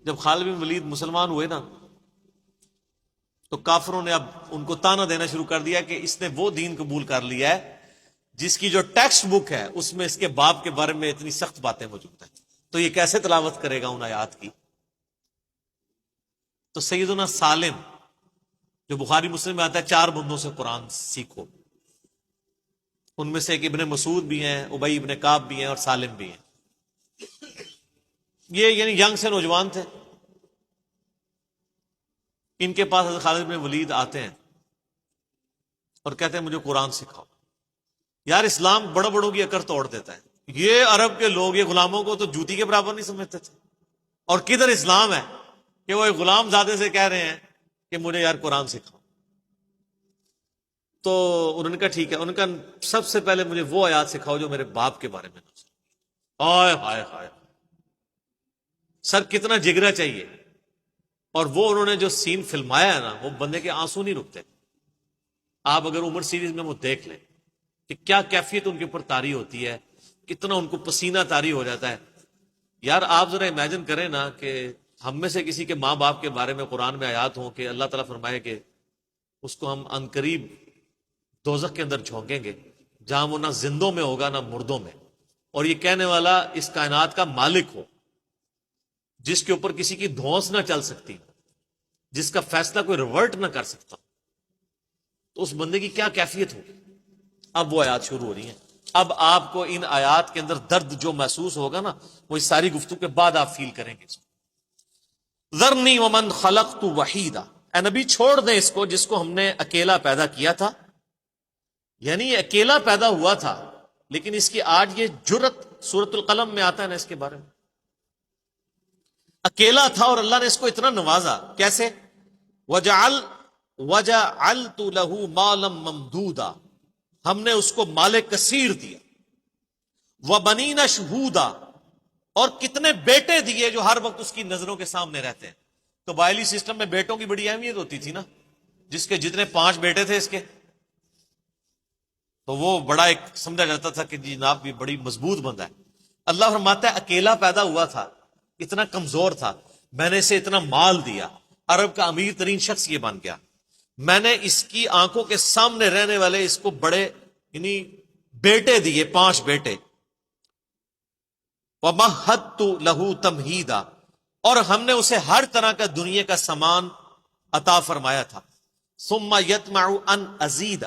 جب خالد بن ولید مسلمان ہوئے نا تو کافروں نے اب ان کو تانا دینا شروع کر دیا کہ اس نے وہ دین قبول کر لیا ہے جس کی جو ٹیکسٹ بک ہے اس میں اس کے باپ کے بارے میں اتنی سخت باتیں موجود ہیں، تو یہ کیسے تلاوت کرے گا ان آیات کی؟ تو سیدنا سالم جو بخاری مسلم میں آتا ہے 4 بندوں سے قرآن سیکھو، ان میں سے ایک ابن مسعود بھی ہیں، ابی ابن کعب بھی ہیں اور سالم بھی ہیں۔ یہ یعنی ینگ سے نوجوان تھے، ان کے پاس حضرت خالد بن ولید آتے ہیں اور کہتے ہیں مجھے قرآن سکھاؤ۔ یار اسلام بڑوں بڑوں کی اکڑ توڑ دیتا ہے، یہ عرب کے لوگ یہ غلاموں کو تو جوتی کے برابر نہیں سمجھتے تھے، اور کدھر اسلام ہے کہ وہ ایک غلام زادے سے کہہ رہے ہیں کہ مجھے یار قرآن سکھاؤ۔ تو انہوں نے کہا ٹھیک ہے، انہوں نے کہا سب سے پہلے مجھے وہ آیات سکھاؤ جو میرے باپ کے بارے میں نازل۔ ہائے ہائے ہائے، سر کتنا جگرا چاہیے! اور وہ انہوں نے جو سین فلمایا ہے نا، وہ بندے کے آنسو نہیں رکتے۔ آپ اگر عمر سیریز میں وہ دیکھ لیں کہ کیا کیفیت ان کے اوپر طاری ہوتی ہے، کتنا ان کو پسینہ طاری ہو جاتا ہے۔ یار آپ ذرا امیجن کریں نا کہ ہم میں سے کسی کے ماں باپ کے بارے میں قرآن میں آیات ہوں کہ اللہ تعالیٰ فرمائے کہ اس کو ہم عنقریب دوزخ کے اندر جھونکیں گے جہاں وہ نہ زندوں میں ہوگا نہ مردوں میں، اور یہ کہنے والا اس کائنات کا مالک ہو جس کے اوپر کسی کی دھونس نہ چل سکتی، جس کا فیصلہ کوئی ریورٹ نہ کر سکتا، تو اس بندے کی کیا کیفیت ہوگی؟ اب وہ آیات شروع ہو رہی ہیں۔ اب آپ کو ان آیات کے اندر درد جو محسوس ہوگا نا، وہ اس ساری گفتگو کے بعد آپ فیل کریں گے۔ ذرنی ومن خلقت وحیدا، اے نبی چھوڑ دیں اس کو جس کو ہم نے اکیلا پیدا کیا تھا، یعنی یہ اکیلا پیدا ہوا تھا، لیکن اس کی آج یہ جرت سورۃ القلم میں آتا ہے نا اس کے بارے میں، اکیلا تھا اور اللہ نے اس کو اتنا نوازا۔ کیسے؟ وجعلت له مالا ممدودا، ہم نے اس کو مال کثیر دیا، وبنین شہودا، اور کتنے بیٹے دیے جو ہر وقت اس کی نظروں کے سامنے رہتے ہیں۔ قبائلی سسٹم میں بیٹوں کی بڑی اہمیت ہوتی تھی نا، جس کے جتنے 5 بیٹے تھے اس کے، تو وہ بڑا ایک سمجھا جاتا تھا کہ جناب یہ بڑی مضبوط بندہ ہے۔ اللہ فرماتا ہے اکیلا پیدا ہوا تھا، اتنا کمزور تھا، میں نے اسے اتنا مال دیا، عرب کا امیر ترین شخص یہ بن گیا، میں نے اس کی آنکھوں کے سامنے رہنے والے اس کو بڑے یعنی بیٹے دیے، 5 بیٹے۔ وَمَهَّدتُّ لَهُ تَمْهِيدًا، اور ہم نے اسے ہر طرح کا دنیا کا سامان عطا فرمایا تھا۔ ثُمَّ يَطْمَعُ أَنْ أَزِيدَ،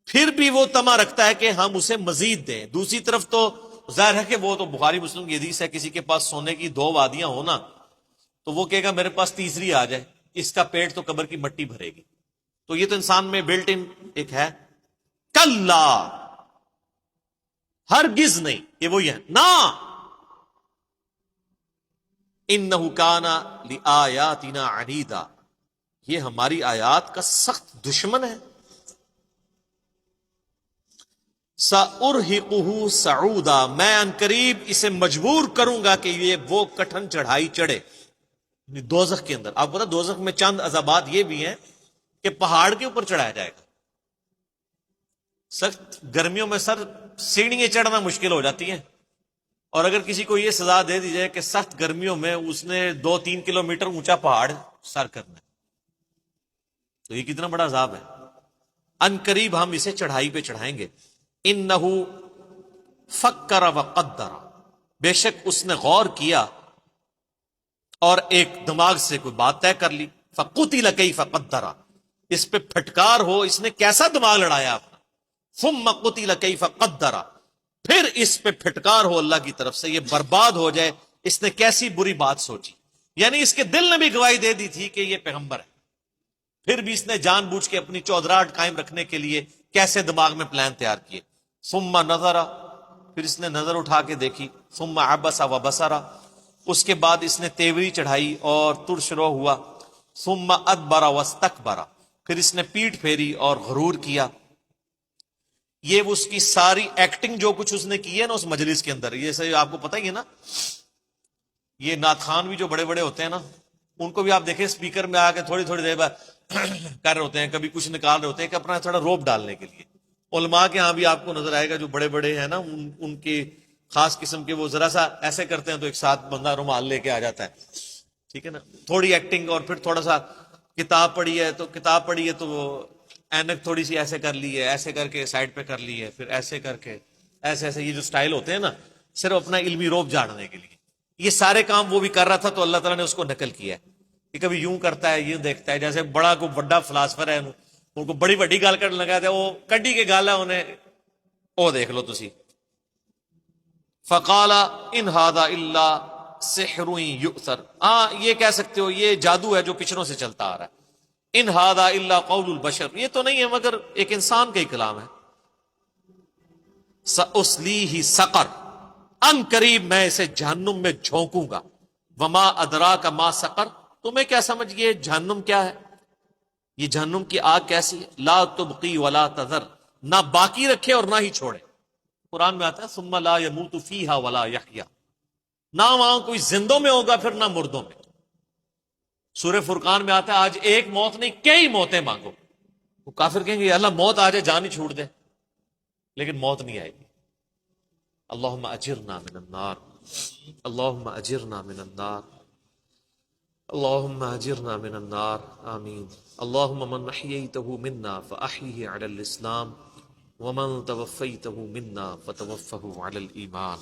پھر بھی وہ طمع رکھتا ہے کہ ہم اسے مزید دیں۔ دوسری طرف تو ظاہر ہے کہ وہ تو بخاری مسلم کی حدیث ہے، کسی کے پاس سونے کی 2 وادیاں ہونا تو وہ کہے گا میرے پاس تیسری آ جائے، اس کا پیٹ تو قبر کی مٹی بھرے گی۔ تو یہ تو انسان میں بلٹ ان ایک ہے، کلا، ہرگز نہیں، یہ وہی ہے نا، انہ کان لآیاتنا عنیدا، یہ ہماری آیات کا سخت دشمن ہے۔ سأرہقہ صعودا، میں عنقریب اسے مجبور کروں گا کہ یہ وہ کٹھن چڑھائی چڑھے دوزخ کے اندر۔ آپ کو پتا دوزخ میں چند عذابات یہ بھی ہیں کہ پہاڑ کے اوپر چڑھایا جائے گا۔ سخت گرمیوں میں سر سیڑھیاں چڑھنا مشکل ہو جاتی ہیں، اور اگر کسی کو یہ سزا دے دی جائے کہ سخت گرمیوں میں اس نے 2-3 کلومیٹر اونچا پہاڑ سر کرنا ہے، تو یہ کتنا بڑا عذاب ہے۔ عنقریب ہم اسے چڑھائی پہ چڑھائیں گے۔ انہ فکر وقدر، بے شک اس نے غور کیا اور ایک دماغ سے کوئی بات طے کر لی۔ فقتل کیف قدر، اس پہ پھٹکار ہو اس نے کیسا دماغ لڑایا اپنا۔ ثم قتل کیف قدر، پھر اس پہ پھٹکار ہو اللہ کی طرف سے، یہ برباد ہو جائے اس نے کیسی بری بات سوچی۔ یعنی اس کے دل نے بھی گواہی دے دی تھی کہ یہ پیغمبر ہے، پھر بھی اس نے جان بوجھ کے اپنی چودراہٹ قائم رکھنے کے لیے کیسے دماغ میں پلان تیار کیے۔ ثم نظر، پھر اس نے نظر اٹھا کے دیکھی۔ ثم عبس وبصر، اس کے بعد اس نے تیوری چڑھائی اور ترش رو ہوا۔ ثم ادبر واستکبر، پھر اس نے پیٹھ پھیری اور غرور کیا۔ یہ اس کی ساری ایکٹنگ جو کچھ اس نے کی ہے نا اس مجلس کے اندر، یہ سے آپ کو پتہ ہی ہے نا، یہ نعت خوان بھی جو بڑے بڑے ہوتے ہیں نا، ان کو بھی آپ دیکھیں اسپیکر میں آ کے تھوڑی تھوڑی دیر بعد کر رہے ہوتے ہیں، کبھی کچھ نکال رہے ہوتے ہیں کہ اپنا تھوڑا روپ ڈالنے کے لیے۔ علماء کے ہاں بھی آپ کو نظر آئے گا جو بڑے بڑے ہیں نا، ان کے خاص قسم کے وہ ذرا سا ایسے کرتے ہیں تو ایک ساتھ بندہ رومال لے کے آ جاتا ہے۔ ٹھیک ہے نا, تھوڑی ایکٹنگ اور پھر تھوڑا سا کتاب پڑھی ہے تو وہ اینک تھوڑی سی ایسے کر لی ہے, ایسے کر کے سائڈ پہ کر لی ہے, پھر ایسے کر کے ایسے ایسے, یہ جو سٹائل ہوتے ہیں نا صرف اپنا علمی روب جاننے کے لیے, یہ سارے کام وہ بھی کر رہا تھا تو اللہ تعالیٰ نے اس کو نقل کیا ہے کہ کبھی یوں کرتا ہے, یوں دیکھتا ہے, جیسے بڑا کو بڑا فلاسفر ہے ان کو بڑی بڑی گال کر لگا دیا, وہ کڈی کے گال ہے انہیں وہ دیکھ لو تسی. فقال ان هذا الا سحر یؤثر, ہاں یہ کہہ سکتے ہو یہ جادو ہے جو پچھڑوں سے چلتا آ رہا ہے. ان هذا الا قول البشر, یہ تو نہیں ہے مگر ایک انسان کا ہی کلام ہے. سأصلیہ سقر, ان قریب میں اسے جہنم میں جھونکوں گا. وما ادراک ما سقر, تمہیں کیا سمجھ گئے جہنم کیا ہے, یہ جہنم کی آگ کیسی ہے. لا تبقی ولا تذر, نہ باقی رکھے اور نہ ہی چھوڑے. قرآن میں آتا ہے ثم لا يموت فیہا ولا یحیا, نہ وہاں کوئی زندوں میں ہوگا پھر نہ مردوں میں. سورہ فرقان میں آتا ہے آج ایک موت نہیں کئی موتیں مانگو. وہ کافر کہیں گے اللہ موت آ جائے جان ہی چھوڑ دے, لیکن موت نہیں آئے گی. اللہم اجرنا من النار, اللہم اجرنا من النار, اللہم اجرنا من النار, آمین. اللہم من احییتہ منا فاحیہ علی الاسلام ومن توفیتہ منا فتوفہ علی الایمان.